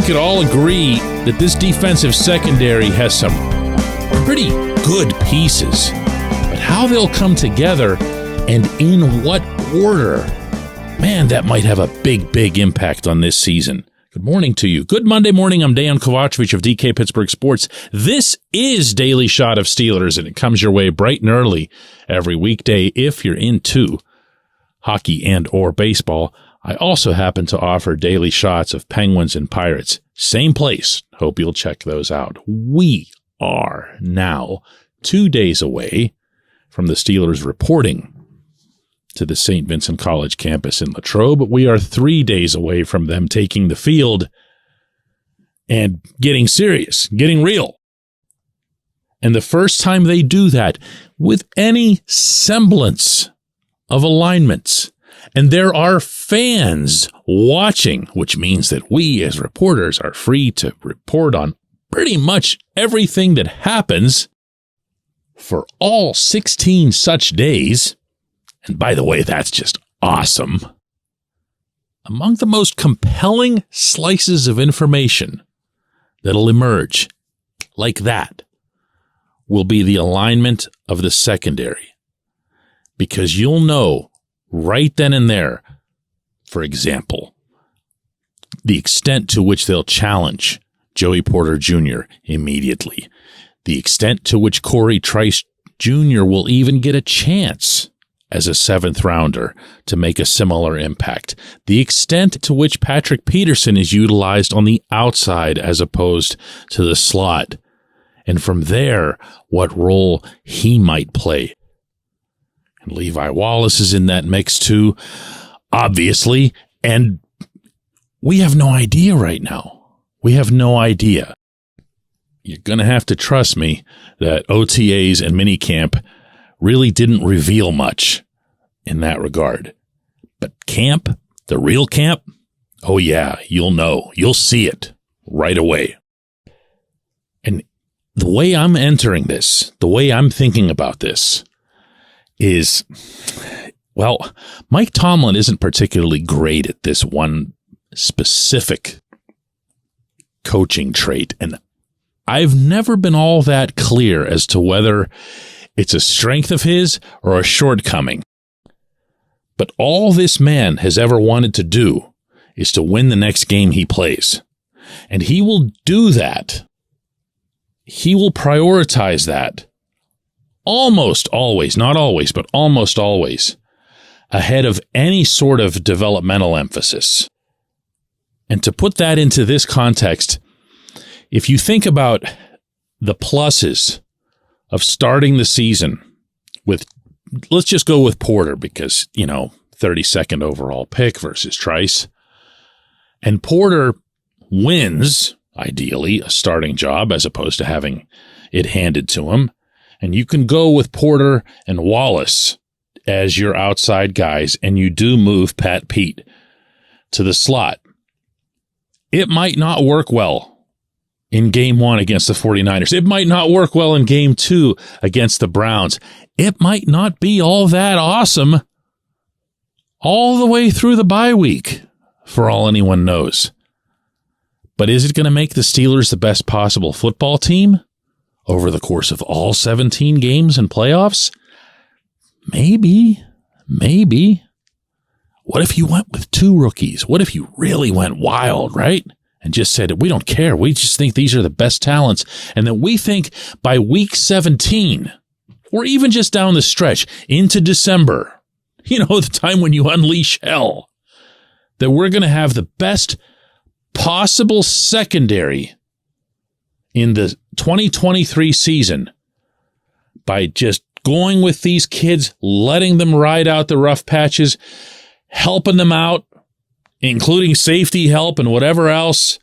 could all agree that this defensive secondary has some pretty good pieces. But how they'll come together and in what order, man, that might have a big impact on this season. Good morning to you. Good Monday morning. I'm Dejan Kovacevic of DK Pittsburgh Sports. This is Daily Shot of Steelers, and it comes your way bright and early every weekday if you're into hockey and or baseball. I also happen to offer daily shots of Penguins and Pirates. Same place. Hope you'll check those out. We are now 2 days away from the Steelers reporting to the St. Vincent College campus in Latrobe. We are 3 days away from them taking the field and getting serious, getting real. And the first time they do that with any semblance of alignments, and there are fans watching, which means that we as reporters are free to report on pretty much everything that happens for all 16 such days. And by the way, that's just awesome. Among the most compelling slices of information that'll emerge like that will be the alignment of the secondary. Because you'll know right then and there, for example, the extent to which they'll challenge Joey Porter Jr. immediately. The extent to which Corey Trice Jr. will even get a chance as a seventh rounder to make a similar impact. The extent to which Patrick Peterson is utilized on the outside as opposed to the slot. And from there, what role he might play. And Levi Wallace is in that mix too, obviously. And we have no idea right now. We have no idea. You're going to have to trust me that OTAs and minicamp really didn't reveal much in that regard. But camp, the real camp, oh yeah, you'll know. You'll see it right away. And the way I'm entering this, the way I'm thinking about this is, well, Mike Tomlin isn't particularly great at this one specific coaching trait. And I've never been all that clear as to whether it's a strength of his or a shortcoming. But all this man has ever wanted to do is to win the next game he plays. And he will do that. He will prioritize that almost always, not always, but almost always, ahead of any sort of developmental emphasis. And to put that into this context, if you think about the pluses of starting the season with, let's just go with Porter because, 32nd overall pick versus Trice. And Porter wins, ideally, a starting job as opposed to having it handed to him. And you can go with Porter and Wallace as your outside guys, and you do move Pat Pete to the slot. It might not work well in game one against the 49ers. It might not work well in game two against the Browns. It might not be all that awesome all the way through the bye week, for all anyone knows. But is it going to make the Steelers the best possible football team over the course of all 17 games and playoffs? Maybe. What if you went with two rookies? What if you really went wild, right? And just said, we don't care. We just think these are the best talents. And that we think by week 17, or even just down the stretch into December, the time when you unleash hell, that we're going to have the best possible secondary in the 2023 season by just going with these kids, letting them ride out the rough patches, helping them out, including safety help and whatever else,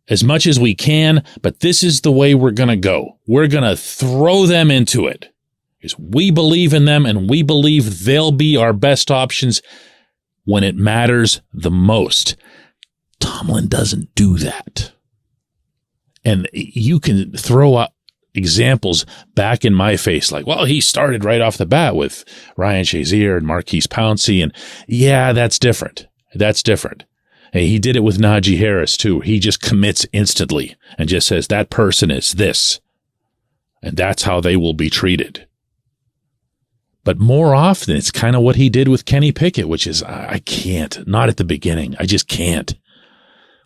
as much as we can. But this is the way we're going to go. We're going to throw them into it because we believe in them and we believe they'll be our best options when it matters the most. Tomlin doesn't do that. And you can throw out examples back in my face like, well, he started right off the bat with Ryan Shazier and Marquise Pouncey. And yeah, that's different. Hey, he did it with Najee Harris, too. He just commits instantly and just says, that person is this. And that's how they will be treated. But more often, it's kind of what he did with Kenny Pickett, which is, I can't. Not at the beginning. I just can't.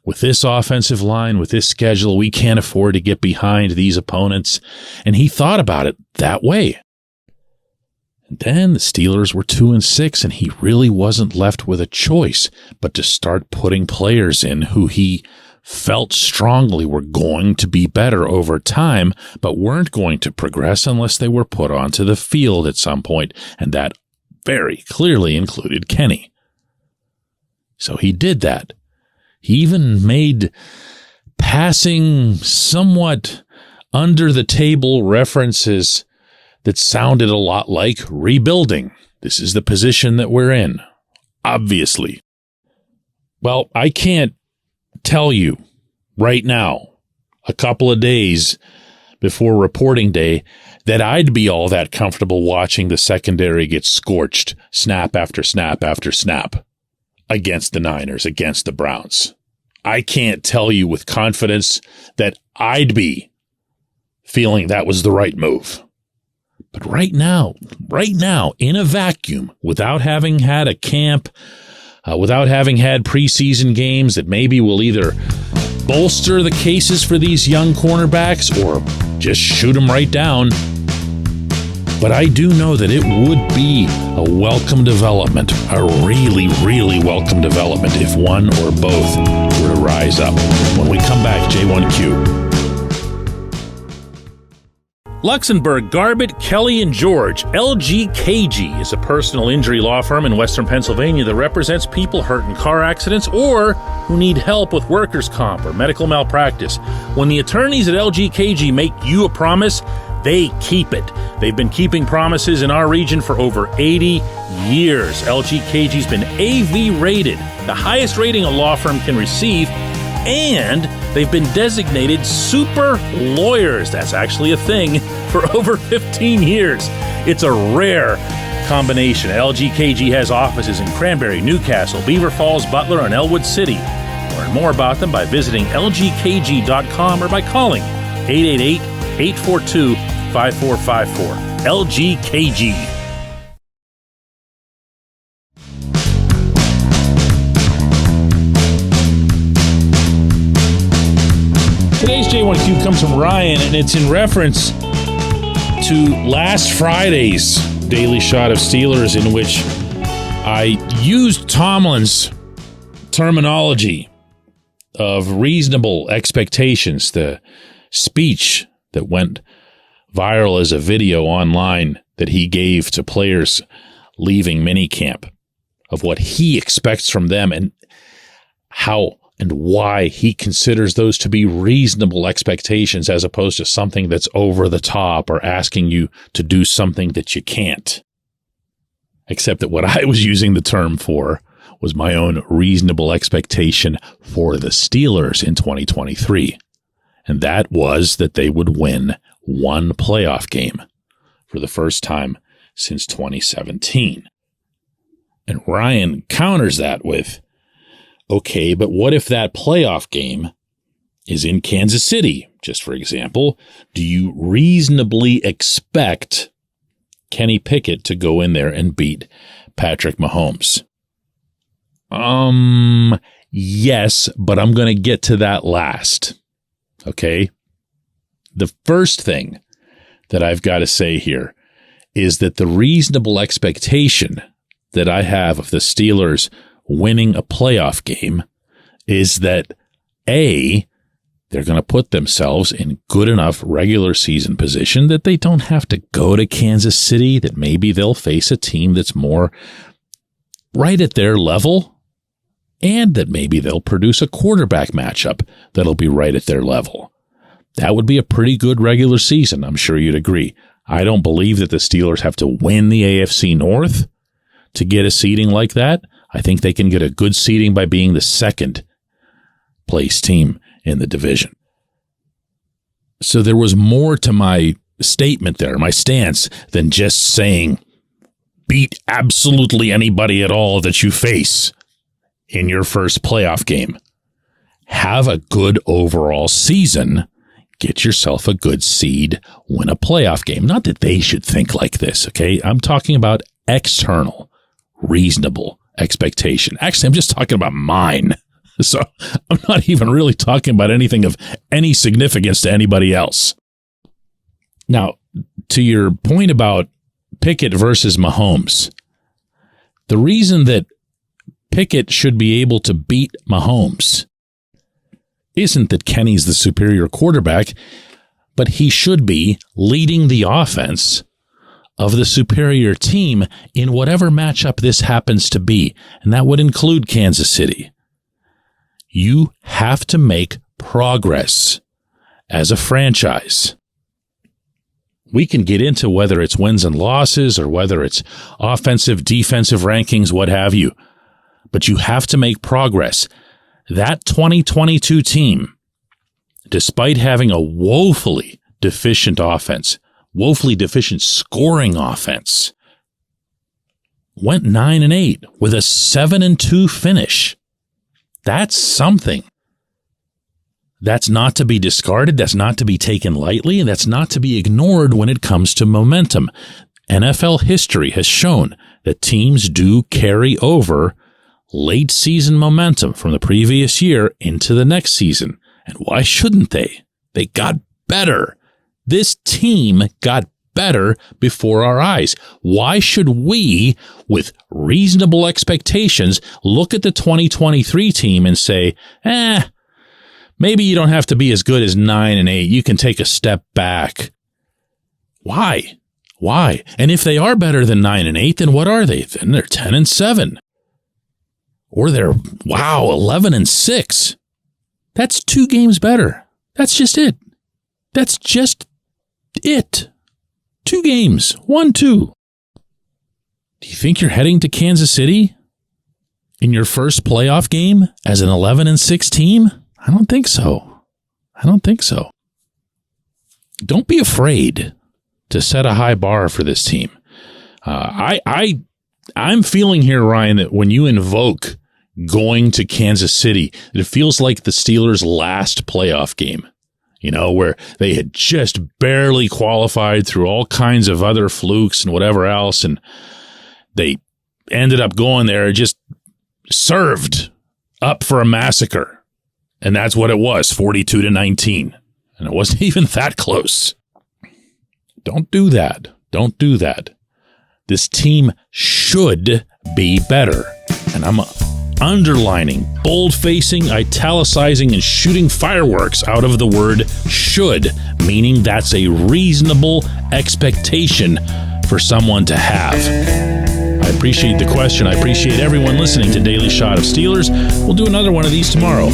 With this offensive line, with this schedule, we can't afford to get behind these opponents. And he thought about it that way. And then the Steelers were 2-6, and he really wasn't left with a choice but to start putting players in who he felt strongly were going to be better over time, but weren't going to progress unless they were put onto the field at some point, and that very clearly included Kenny. So he did that. He even made passing, somewhat under-the-table references that sounded a lot like rebuilding. This is the position that we're in, obviously. Well, I can't tell you right now, a couple of days before reporting day, that I'd be all that comfortable watching the secondary get scorched snap after snap after snap against the Niners, against the Browns. I can't tell you with confidence that I'd be feeling that was the right move. But right now, in a vacuum, without having had a camp, without having had preseason games that maybe will either bolster the cases for these young cornerbacks or just shoot them right down. But I do know that it would be a welcome development, a really, really welcome development if one or both were to rise up. When we come back, J1Q. Luxembourg, Garbett, Kelly & George, LGKG, is a personal injury law firm in Western Pennsylvania that represents people hurt in car accidents or who need help with workers' comp or medical malpractice. When the attorneys at LGKG make you a promise, they keep it. They've been keeping promises in our region for over 80 years. LGKG's been AV rated, the highest rating a law firm can receive, and they've been designated super lawyers. That's actually a thing for over 15 years. It's a rare combination. LGKG has offices in Cranberry, Newcastle, Beaver Falls, Butler, and Elwood City. Learn more about them by visiting lgkg.com or by calling 888-842-5454. LGKG. Today's J1Q comes from Ryan, and it's in reference to last Friday's Daily Shot of Steelers, in which I used Tomlin's terminology of reasonable expectations, the speech that went viral as a video online that he gave to players leaving minicamp, of what he expects from them and how and why he considers those to be reasonable expectations as opposed to something that's over the top or asking you to do something that you can't. Except that what I was using the term for was my own reasonable expectation for the Steelers in 2023. And that was that they would win one playoff game for the first time since 2017. And Ryan counters that with, okay, but what if that playoff game is in Kansas City? Just for example, do you reasonably expect Kenny Pickett to go in there and beat Patrick Mahomes? Yes, but I'm going to get to that last. Okay? The first thing that I've got to say here is that the reasonable expectation that I have of the Steelers winning a playoff game is that, A, they're going to put themselves in good enough regular season position that they don't have to go to Kansas City, that maybe they'll face a team that's more right at their level, and that maybe they'll produce a quarterback matchup that'll be right at their level. That would be a pretty good regular season, I'm sure you'd agree. I don't believe that the Steelers have to win the AFC North to get a seeding like that. I think they can get a good seeding by being the second place team in the division. So there was more to my statement there, my stance, than just saying beat absolutely anybody at all that you face in your first playoff game. Have a good overall season. Get yourself a good seed. Win a playoff game. Not that they should think like this, okay? I'm talking about external, reasonable expectation. Actually, I'm just talking about mine. So I'm not even really talking about anything of any significance to anybody else. Now, to your point about Pickett versus Mahomes, the reason that Pickett should be able to beat Mahomes isn't that Kenny's the superior quarterback, but he should be leading the offense of the superior team in whatever matchup this happens to be, and that would include Kansas City. You have to make progress as a franchise. We can get into whether it's wins and losses or whether it's offensive, defensive rankings, what have you, but you have to make progress. That 2022 team, despite having a woefully deficient offense, woefully deficient scoring offense, went 9-8 with a 7-2 finish. That's something. That's not to be discarded. That's not to be taken lightly. And that's not to be ignored when it comes to momentum. NFL history has shown that teams do carry over late season momentum from the previous year into the next season. And why shouldn't they? They got better. This team got better before our eyes. Why should we, with reasonable expectations, look at the 2023 team and say, maybe you don't have to be as good as 9-8. You can take a step back. Why? Why? And if they are better than 9-8, then what are they? Then they're 10-7. Or they're, 11-6. That's 2 games better. That's just it. That's just it. 2 games. 1-2. Do you think you're heading to Kansas City in your first playoff game as an 11-6 team? I don't think so. Don't be afraid to set a high bar for this team. I'm feeling here, Ryan, that when you invoke going to Kansas City, it feels like the Steelers' last playoff game, where they had just barely qualified through all kinds of other flukes and whatever else, and they ended up going there just served up for a massacre. And that's what it was, 42-19. And it wasn't even that close. Don't do that. Don't do that. This team should be better. And I'm underlining, bold-facing, italicizing, and shooting fireworks out of the word should, meaning that's a reasonable expectation for someone to have. I appreciate the question. I appreciate everyone listening to Daily Shot of Steelers. We'll do another one of these tomorrow.